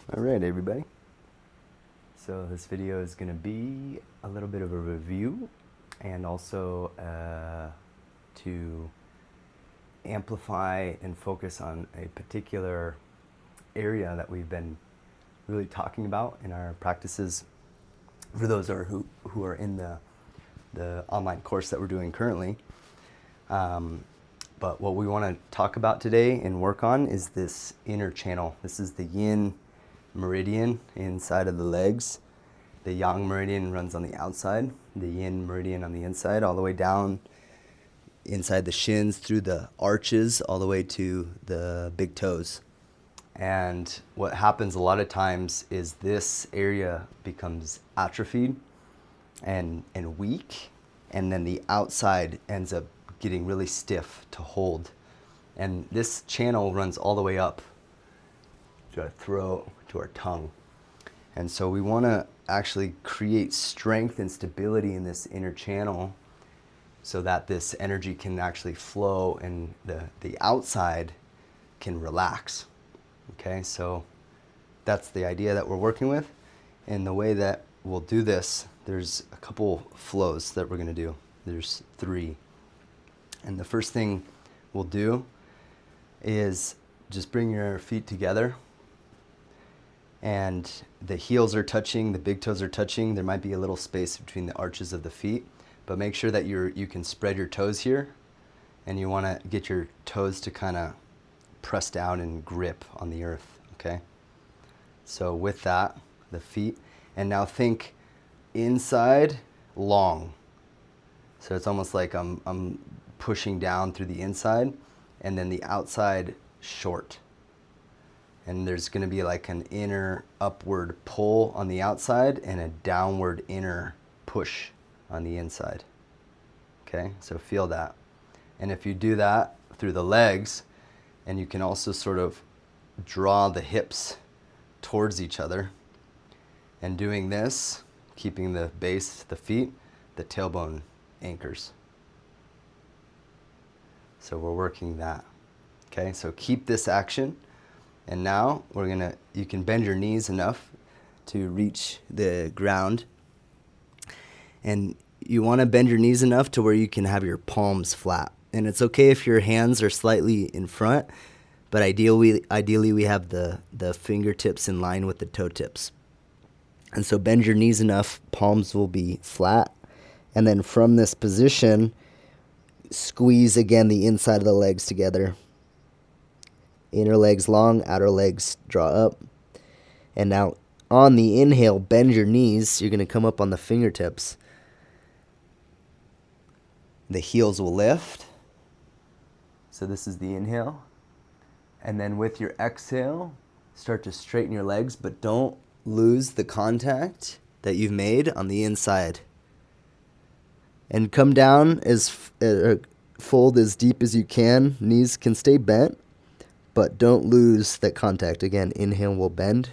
All right, everybody. So this video is going to be a little bit of a review and also to amplify and focus on a particular area that we've been really talking about in our practices for those who are in the online course that we're doing currently. But what we want to talk about today and work on is this inner channel. This is the Yin Meridian inside of the legs. The Yang Meridian runs on the outside, the Yin Meridian on the inside, all the way down inside the shins, through the arches, all the way to the big toes. And what happens a lot of times is this area becomes atrophied and weak, and then the outside ends up getting really stiff to hold. And this channel runs all the way up to our throat, to our tongue. And so we want to actually create strength and stability in this inner channel so that this energy can actually flow and the outside can relax. Okay, so that's the idea that we're working with. And the way that we'll do this, there's a couple flows that we're going to do. There's 3. And the first thing we'll do is just bring your feet together, and the heels are touching, the big toes are touching. There might be a little space between the arches of the feet, but make sure that you can spread your toes here, and you want to get your toes to kind of press down and grip on the earth, okay? So with that, the feet, and now think inside long. So it's almost like I'm pushing down through the inside, and then the outside short. And there's going to be like an inner upward pull on the outside and a downward inner push on the inside. Okay, so feel that. And if you do that through the legs, and you can also sort of draw the hips towards each other, and doing this, keeping the base, the feet, the tailbone anchors. So we're working that. Okay, so keep this action. And now you can bend your knees enough to reach the ground. And you want to bend your knees enough to where you can have your palms flat. And it's okay if your hands are slightly in front, but ideally we have the fingertips in line with the toe tips. And so bend your knees enough, palms will be flat. And then from this position, squeeze again the inside of the legs together. Inner legs long, outer legs draw up. And now on the inhale, bend your knees. You're going to come up on the fingertips. The heels will lift. So this is the inhale. And then with your exhale, start to straighten your legs, but don't lose the contact that you've made on the inside. And come down fold as deep as you can. Knees can stay bent, but don't lose that contact. Again, inhale will bend.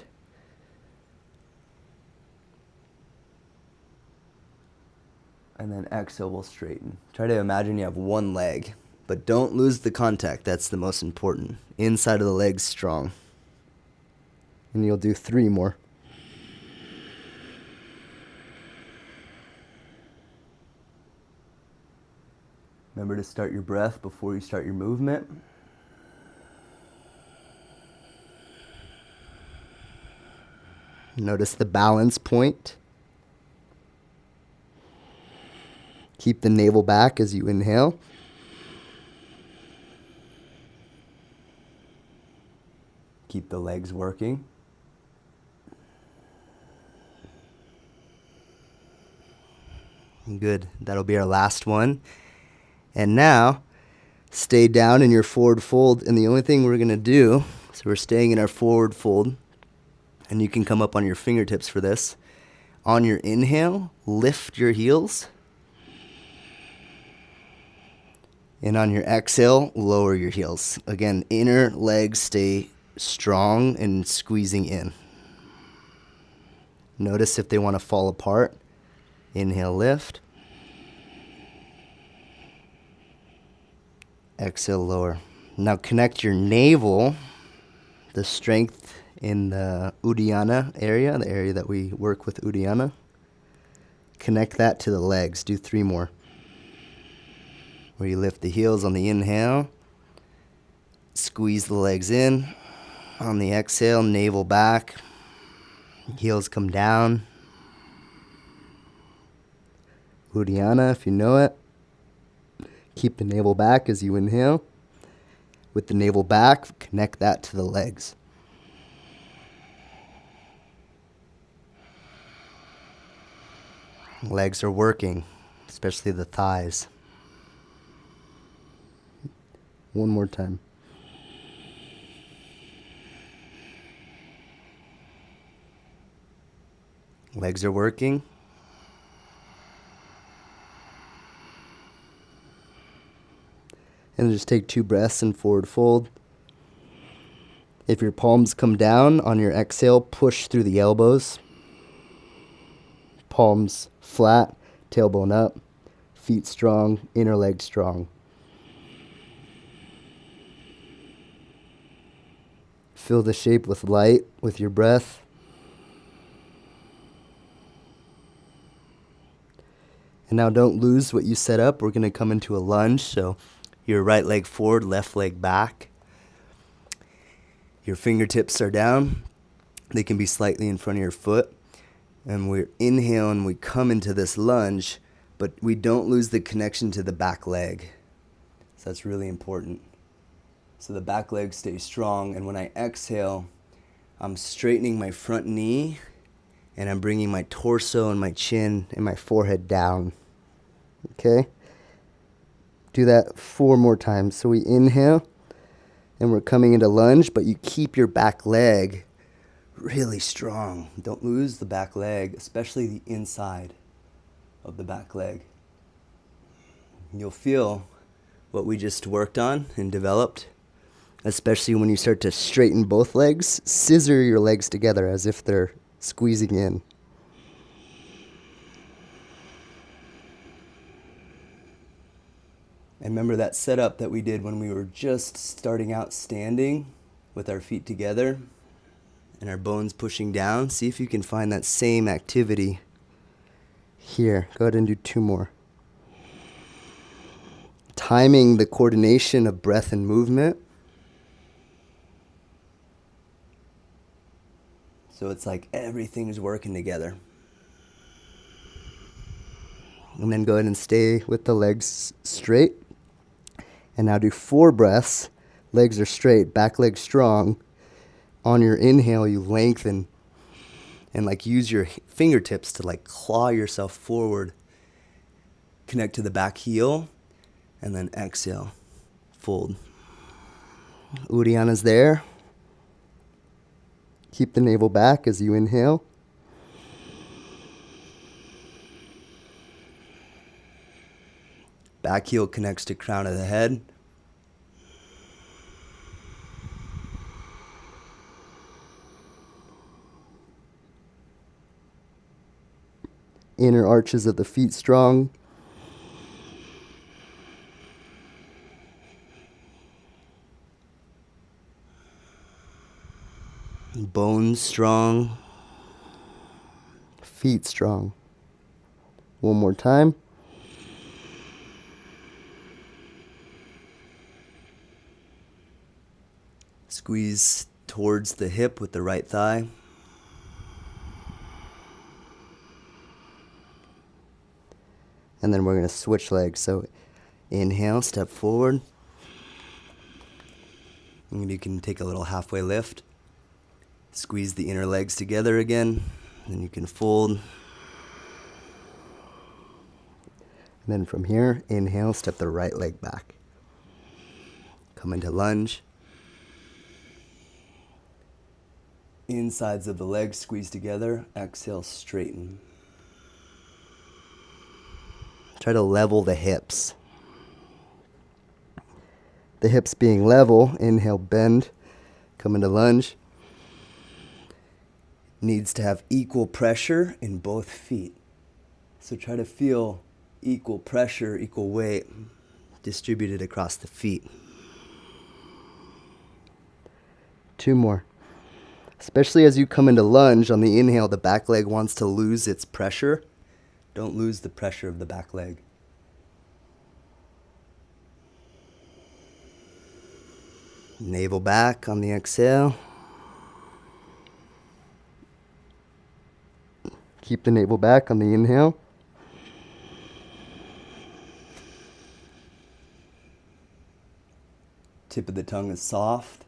And then exhale will straighten. Try to imagine you have one leg, but don't lose the contact. That's the most important. Inside of the legs strong. And you'll do 3 more. Remember to start your breath before you start your movement. Notice the balance point. Keep the navel back as you inhale. Keep the legs working. Good. That'll be our last one. And now, stay down in your forward fold. And the only thing we're going to do, so we're staying in our forward fold, and you can come up on your fingertips for this. On your inhale, lift your heels. And on your exhale, lower your heels. Again, inner legs stay strong and squeezing in. Notice if they want to fall apart. Inhale, lift. Exhale, lower. Now connect your navel, the strength in the Uddiyana area, the area that we work with Uddiyana. Connect that to the legs. Do 3 more. Where you lift the heels on the inhale. Squeeze the legs in. On the exhale, navel back. Heels come down. Uddiyana, if you know it. Keep the navel back as you inhale. With the navel back, connect that to the legs. Legs are working, especially the thighs. One more time. Legs are working. And just take 2 breaths and forward fold. If your palms come down on your exhale, push through the elbows. Palms flat, tailbone up, feet strong, inner leg strong. Fill the shape with light with your breath. And now don't lose what you set up. We're going to come into a lunge. So your right leg forward, left leg back. Your fingertips are down. They can be slightly in front of your foot. And we're inhaling, we come into this lunge, but we don't lose the connection to the back leg. So that's really important. So the back leg stays strong, and when I exhale, I'm straightening my front knee, and I'm bringing my torso and my chin and my forehead down. Okay? Do that 4 more times. So we inhale, and we're coming into lunge, but you keep your back leg really strong. Don't lose the back leg, especially the inside of the back leg. You'll feel what we just worked on and developed, especially when you start to straighten both legs. Scissor your legs together as if they're squeezing in. And remember that setup that we did when we were just starting out standing with our feet together and our bones pushing down. See if you can find that same activity here. Go ahead and do 2 more. Timing the coordination of breath and movement. So it's like everything's working together. And then go ahead and stay with the legs straight. And now do 4 breaths. Legs are straight, back leg strong. On your inhale, you lengthen and like use your fingertips to like claw yourself forward. Connect to the back heel and then exhale, fold. Uddiyana's there. Keep the navel back as you inhale. Back heel connects to crown of the head. Inner arches of the feet strong. Bones strong. Feet strong. One more time. Squeeze towards the hip with the right thigh. And then we're going to switch legs. So inhale, step forward. And you can take a little halfway lift. Squeeze the inner legs together again. Then you can fold. And then from here, inhale, step the right leg back. Come into lunge. Insides of the legs squeeze together. Exhale, straighten. Try to level the hips. The hips being level, inhale, bend, come into lunge. Needs to have equal pressure in both feet. So try to feel equal pressure, equal weight distributed across the feet. 2 more. Especially as you come into lunge on the inhale, the back leg wants to lose its pressure. Don't lose the pressure of the back leg. Navel back on the exhale. Keep the navel back on the inhale. Tip of the tongue is soft.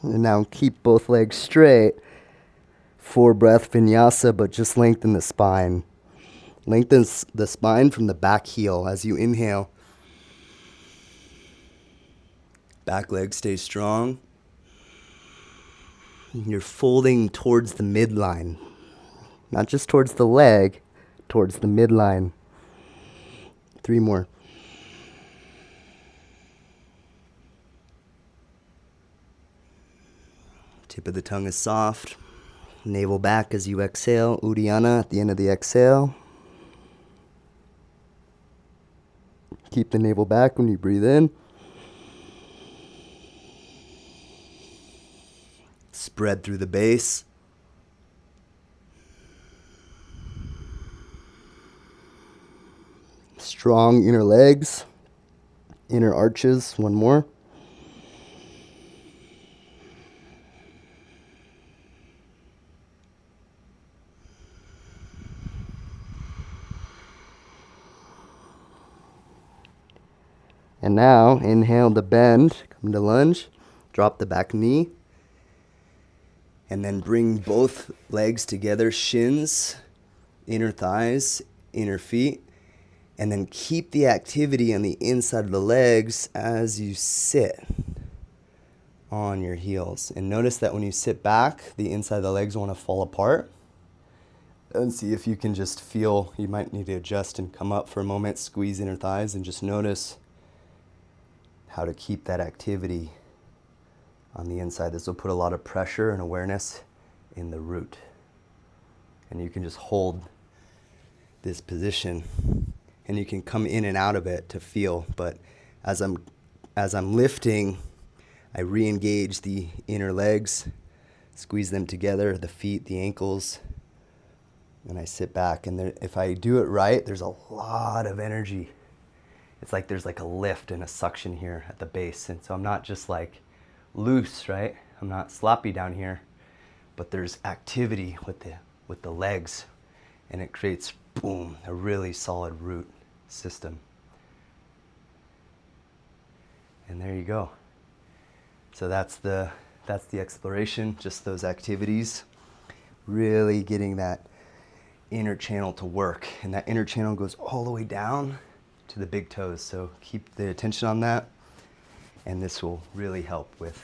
And now keep both legs straight. 4-breath vinyasa, but just lengthen the spine. Lengthen the spine from the back heel as you inhale. Back leg stays strong. You're folding towards the midline. Not just towards the leg, towards the midline. 3 more. Tip of the tongue is soft. Navel back as you exhale. Uddiyana at the end of the exhale. Keep the navel back when you breathe in. Spread through the base. Strong inner legs, inner arches. 1 more. And now, inhale to bend, come to lunge, drop the back knee, and then bring both legs together, shins, inner thighs, inner feet, and then keep the activity on the inside of the legs as you sit on your heels. And notice that when you sit back, the inside of the legs want to fall apart. And see if you can just feel, you might need to adjust and come up for a moment, squeeze inner thighs, and just notice how to keep that activity on the inside. This will put a lot of pressure and awareness in the root. And you can just hold this position and you can come in and out of it to feel. But as I'm lifting, I re-engage the inner legs, squeeze them together, the feet, the ankles, and I sit back. And if I do it right, there's a lot of energy. It's like there's like a lift and a suction here at the base. And so I'm not just like loose, right? I'm not sloppy down here, but there's activity with the legs, and it creates, boom, a really solid root system. And there you go. So that's the exploration, just those activities, really getting that inner channel to work. And that inner channel goes all the way down to the big toes. So keep the attention on that, and this will really help with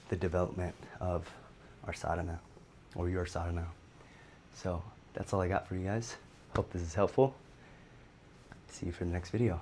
the development of our sadhana, or your sadhana. So that's all I got for you guys. Hope this is helpful. See you for the next video.